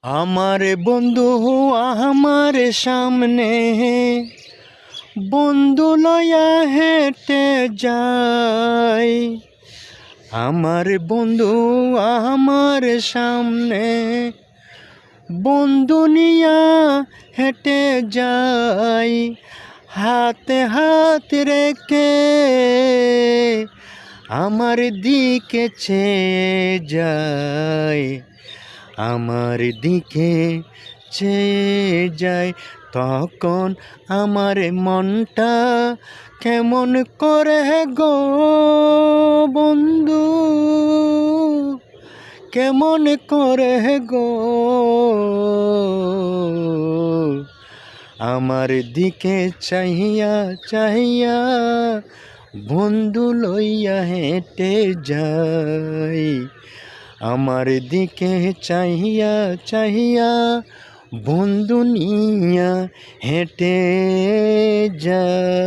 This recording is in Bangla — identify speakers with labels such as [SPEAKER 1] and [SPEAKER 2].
[SPEAKER 1] আমার বন্ধু আমার সামনে বন্ধু লয়া হেঁটে যায়। আমার বন্ধু আমার সামনে বন্ধু নিয়া হেঁটে যায়। হাতে হাত রেখে আমার দিকে চেয়ে যায়, আমার দিকে চেয়ে যায়। তখন আমার মনটা কেমন করে গো বন্ধু, কেমন করে গো। আমার দিকে চাহিয়া চাহিয়া বন্ধু লইয়া হেঁটে যাই। আমার দিকে চাহিয়া চাহিয়া বন্ধু নিয়া হেঁটে যায়।